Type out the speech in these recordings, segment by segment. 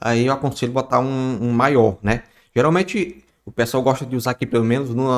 aí eu aconselho botar um maior, né? Geralmente o pessoal gosta de usar aqui, pelo menos no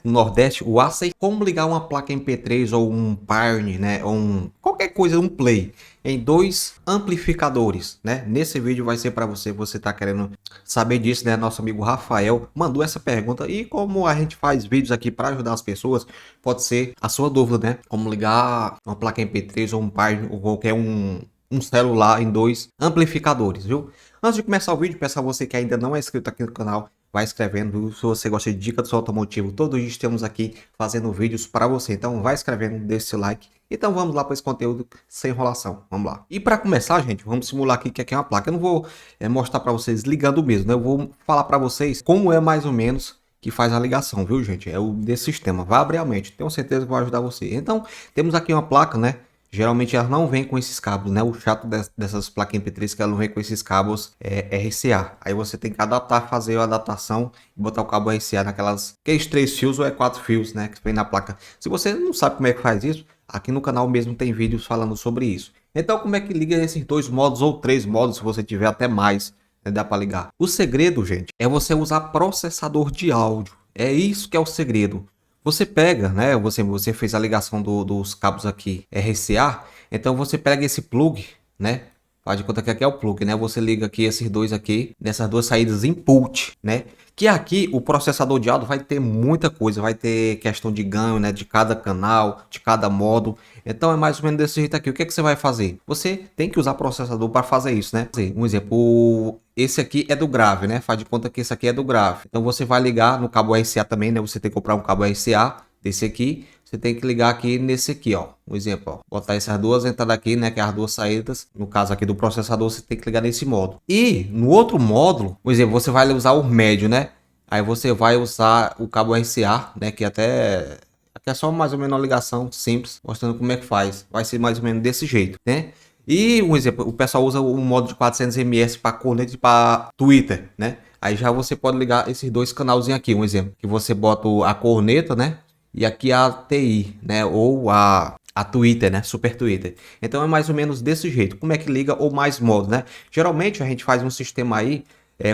Nordeste, o A6. Como ligar uma placa MP3 ou um Pioneer, né? Ou qualquer coisa, um Play, em dois amplificadores, né? Nesse vídeo vai ser para você tá querendo saber disso, né? Nosso amigo Rafael mandou essa pergunta e como a gente faz vídeos aqui para ajudar as pessoas, pode ser a sua dúvida, né? Como ligar uma placa MP3 ou um Pioneer ou qualquer um celular em dois amplificadores, viu? Antes de começar o vídeo, peço a você que ainda não é inscrito aqui no canal, vai escrevendo, viu? Se você gosta de dicas do seu automotivo, todos os dias estamos aqui fazendo vídeos para você, então vai escrevendo, deixa seu like. Então vamos lá para esse conteúdo sem enrolação, vamos lá. E para começar, gente, vamos simular aqui que aqui é uma placa. Eu não vou mostrar para vocês ligando mesmo, né? Eu vou falar para vocês como é mais ou menos que faz a ligação, viu, gente? É o desse sistema. Vai abrir a mente, tenho certeza que vai ajudar você. Então, temos aqui uma placa, né? Geralmente elas não vêm com esses cabos, né? O chato dessas placas MP3 que ela não vem com esses cabos RCA. Aí você tem que adaptar, fazer a adaptação e botar o cabo RCA aqueles 3 fios ou 4 fios, né? Que vem na placa. Se você não sabe como é que faz isso, aqui no canal mesmo tem vídeos falando sobre isso. Então, como é que liga esses dois modos ou 3 modos, se você tiver até mais, né? Dá para ligar. O segredo, gente, é você usar processador de áudio. É isso que é o segredo. Você pega, né? Você fez a ligação dos cabos aqui RCA, então você pega esse plug, né? Faz de conta que aqui é o plug, né? Você liga aqui esses dois aqui, nessas duas saídas input, né? Que aqui o processador de áudio vai ter muita coisa, vai ter questão de ganho, né? De cada canal, de cada modo. Então é mais ou menos desse jeito aqui. O que é que você vai fazer? Você tem que usar processador para fazer isso, né? Um exemplo, esse aqui é do grave, né? Faz de conta que esse aqui é do grave. Então você vai ligar no cabo RCA também, né? Você tem que comprar um cabo RCA desse aqui. Você tem que ligar aqui nesse aqui, ó. Um exemplo, ó. Botar essas duas entradas aqui, né? Que é as duas saídas. No caso aqui do processador, você tem que ligar nesse modo. E no outro módulo, por exemplo, você vai usar o médio, né? Aí você vai usar o cabo RCA, né? Que até aqui é só mais ou menos uma ligação simples, mostrando como é que faz. Vai ser mais ou menos desse jeito, né? E um exemplo, o pessoal usa o modo de 400 ms para corneta e para Twitter, né? Aí já você pode ligar esses dois canalzinhos aqui, um exemplo, que você bota a corneta, né? E aqui a TI, né? Ou a Twitter, né? Super Twitter. Então é mais ou menos desse jeito. Como é que liga ou mais modos, né? Geralmente a gente faz um sistema aí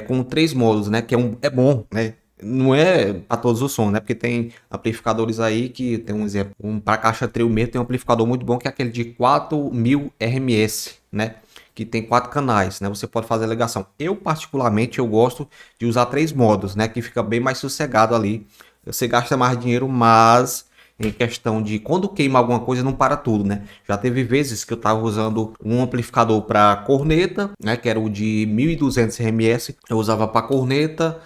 com 3 modos, né? Que é bom, né? Não é para todos os sons, né? Porque tem amplificadores aí que tem um exemplo, para caixa trio mesmo tem um amplificador muito bom que é aquele de 4000 RMS, né? Que tem 4 canais, né? Você pode fazer a ligação. Eu particularmente eu gosto de usar 3 modos, né? Que fica bem mais sossegado ali. Você gasta mais dinheiro, mas em questão de quando queima alguma coisa não para tudo, né? Já teve vezes que eu tava usando um amplificador para corneta, né? Que era o de 1200 RMS. Eu usava para corneta,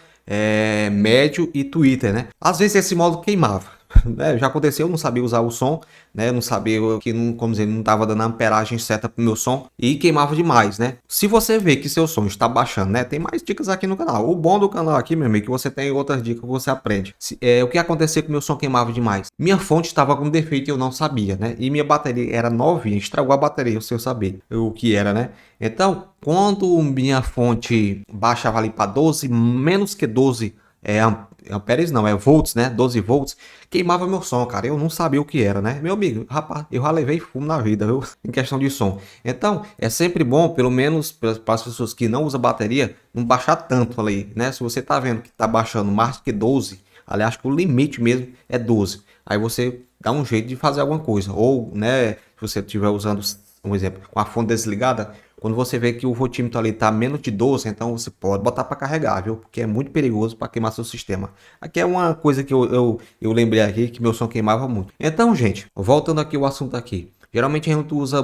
médio e Twitter, né? Às vezes esse modo queimava. Né? Já aconteceu, eu não sabia usar o som, né? Não sabia que não, como dizer, não estava dando a amperagem certa pro meu som e queimava demais, né? Se você vê que seu som está baixando, né? Tem mais dicas aqui no canal. O bom do canal aqui, meu amigo, é que você tem outras dicas que você aprende. O que acontecia que meu som queimava demais? Minha fonte estava com defeito e eu não sabia, né? E minha bateria era novinha, estragou a bateria, se eu saber o que era, né? Então, quando minha fonte baixava ali para 12, menos que 12 amperes não, volts, né? 12 volts, queimava meu som, cara. Eu não sabia o que era, né? Meu amigo, rapaz, eu já levei fumo na vida, viu? Em questão de som. Então, é sempre bom, pelo menos para as pessoas que não usam bateria, não baixar tanto ali, né? Se você tá vendo que tá baixando mais que 12, aliás, acho que o limite mesmo é 12. Aí você dá um jeito de fazer alguma coisa. Ou, né, se você estiver usando, um exemplo, com a fonte desligada, quando você vê que o voltímetro ali está menos de 12, então você pode botar para carregar, viu? Porque é muito perigoso para queimar seu sistema. Aqui é uma coisa que eu lembrei aqui, que meu som queimava muito. Então, gente, voltando aqui ao assunto aqui. Geralmente a gente usa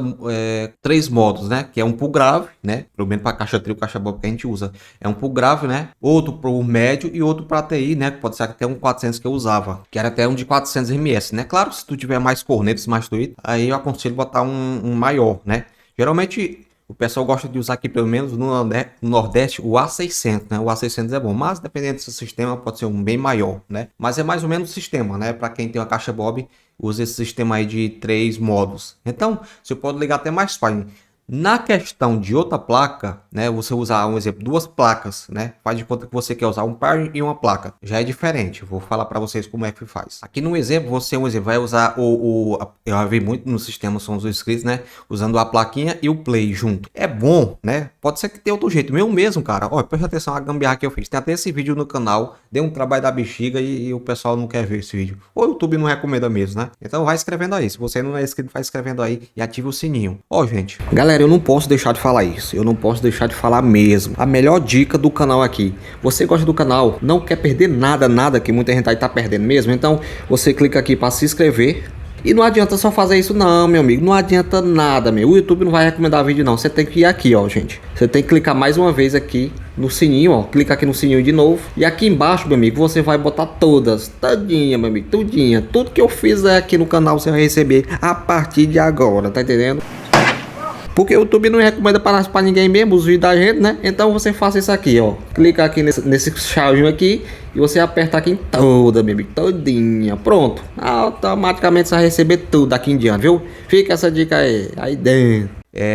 3 modos, né? Que é um pro grave, né? Pelo menos para caixa trio, caixa bob que a gente usa. É um pro grave, né? Outro pro médio e outro para TI, né? Pode ser até um 400 que eu usava. Que era até um de 400 ms, né? Claro, se tu tiver mais cornetas, mais tudo, aí eu aconselho botar um maior, né? Geralmente o pessoal gosta de usar aqui, pelo menos no Nordeste, o A600, né? O A600 é bom, mas dependendo do seu sistema, pode ser um bem maior, né? Mas é mais ou menos o sistema, né? Para quem tem uma caixa Bob, usa esse sistema aí de 3 modos. Então, você pode ligar até mais fácil. Na questão de outra placa, né, você usar um exemplo, duas placas, né, faz de conta que você quer usar um par e uma placa, já é diferente. Vou falar para vocês como é que faz. Aqui no exemplo, você vai usar eu já vi muito no sistema Sons dos Inscritos, né, usando a plaquinha e o play junto. É bom, né? Pode ser que tenha outro jeito. Meu mesmo, cara. Olha, presta atenção a gambiarra que eu fiz. Tem até esse vídeo no canal, deu um trabalho da bexiga e o pessoal não quer ver esse vídeo. Ou o YouTube não recomenda mesmo, né? Então vai escrevendo aí. Se você não é inscrito, vai escrevendo aí e ativa o sininho. Ó, gente. Galera, eu não posso deixar de falar isso. Eu não posso deixar de falar mesmo. A melhor dica do canal aqui. Você gosta do canal, não quer perder nada que muita gente aí tá perdendo mesmo. Então você clica aqui para se inscrever. E não adianta só fazer isso não, meu amigo. Não adianta nada, meu. O YouTube não vai recomendar vídeo não. Você tem que ir aqui, ó, gente. Você tem que clicar mais uma vez aqui no sininho, ó. Clica aqui no sininho de novo. E aqui embaixo, meu amigo, você vai botar todas. Todinha, meu amigo. Tudinha. Tudo que eu fizer aqui no canal você vai receber a partir de agora. Tá entendendo? Porque o YouTube não recomenda para ninguém mesmo os vídeos da gente, né? Então você faça isso aqui, ó. Clica aqui nesse chavinho aqui e você aperta aqui em toda, meu amigo, todinha. Pronto. Automaticamente você vai receber tudo daqui em diante, viu? Fica essa dica aí dentro.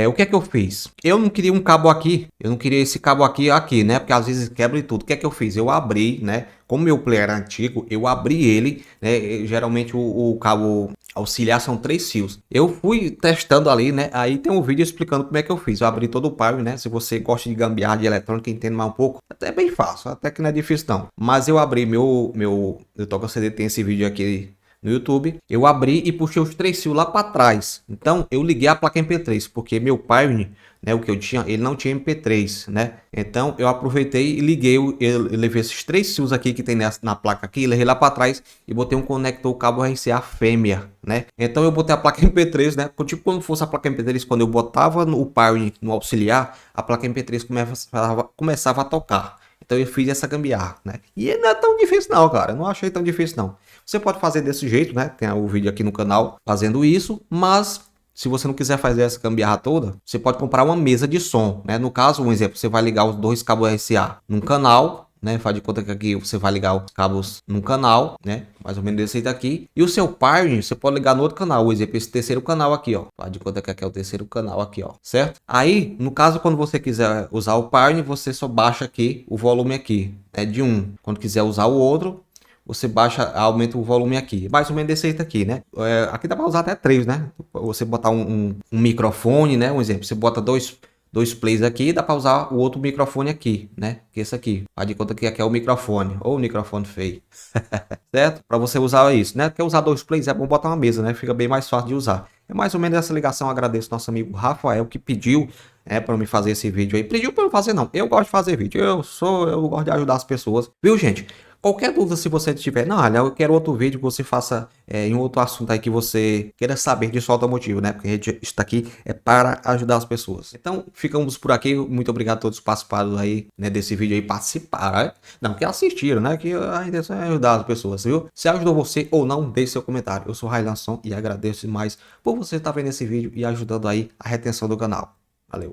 O que é que eu fiz? Eu não queria um cabo aqui, eu não queria esse cabo aqui, né? Porque às vezes quebra e tudo. O que é que eu fiz? Eu abri, né? Como meu player era antigo, eu abri ele, né? Geralmente o cabo auxiliar são 3 fios. Eu fui testando ali, né? Aí tem um vídeo explicando como é que eu fiz. Eu abri todo o power, né? Se você gosta de gambiarra de eletrônica, entende mais um pouco, até é bem fácil, até que não é difícil não. Mas eu abri meu Toca CD, tem esse vídeo aqui no YouTube, eu abri e puxei os 3 fios lá para trás. Então eu liguei a placa MP3, porque meu Pioneer, né, o que eu tinha, ele não tinha MP3, né? Então eu aproveitei e liguei, eu levei esses 3 fios aqui que tem na placa aqui, levei lá para trás e botei um conector cabo RCA fêmea, né? Então eu botei a placa MP3, né? Tipo como fosse a placa MP3, quando eu botava o Pioneer no auxiliar, a placa MP3 começava a tocar. Então eu fiz essa gambiarra, né? E não é tão difícil não, cara. Eu não achei tão difícil não. Você pode fazer desse jeito, né? Tem o vídeo aqui no canal fazendo isso, mas se você não quiser fazer essa gambiarra toda, você pode comprar uma mesa de som, né? No caso, um exemplo, você vai ligar os 2 cabos RCA num canal, né? Faz de conta que aqui você vai ligar os cabos num canal, né? Mais ou menos desse jeito aqui. E o seu Pioneer você pode ligar no outro canal, por exemplo, esse terceiro canal aqui, ó. Faz de conta que aqui é o terceiro canal aqui, ó, certo? Aí, no caso, quando você quiser usar o Pioneer, você só baixa aqui o volume aqui, né? De um. Quando quiser usar o outro, você baixa, aumenta o volume aqui. Mais ou menos desse jeito aqui, né? Aqui dá para usar até 3, né? Você botar um microfone, né? Um exemplo, você bota dois plays aqui, dá para usar o outro microfone aqui, né? Que esse aqui. Faz de conta que aqui é o microfone, ou o microfone feio. Certo? Para você usar isso, né? Quer usar 2 plays, é bom botar uma mesa, né? Fica bem mais fácil de usar. É mais ou menos essa ligação. Eu agradeço nosso amigo Rafael que pediu, para me fazer esse vídeo aí. Pediu para eu fazer, não. Eu gosto de fazer vídeo. Eu gosto de ajudar as pessoas. Viu, gente? Qualquer dúvida, se você tiver, não, olha, eu quero outro vídeo que você faça em outro assunto aí que você queira saber disso automotivo, né? Porque a gente está aqui para ajudar as pessoas. Então, ficamos por aqui. Muito obrigado a todos que participaram aí, né, desse vídeo aí, participaram, né? Não, que assistiram, né? Que a intenção é ajudar as pessoas, viu? Se ajudou você ou não, deixe seu comentário. Eu sou Railanson e agradeço demais por você estar vendo esse vídeo e ajudando aí a retenção do canal. Valeu!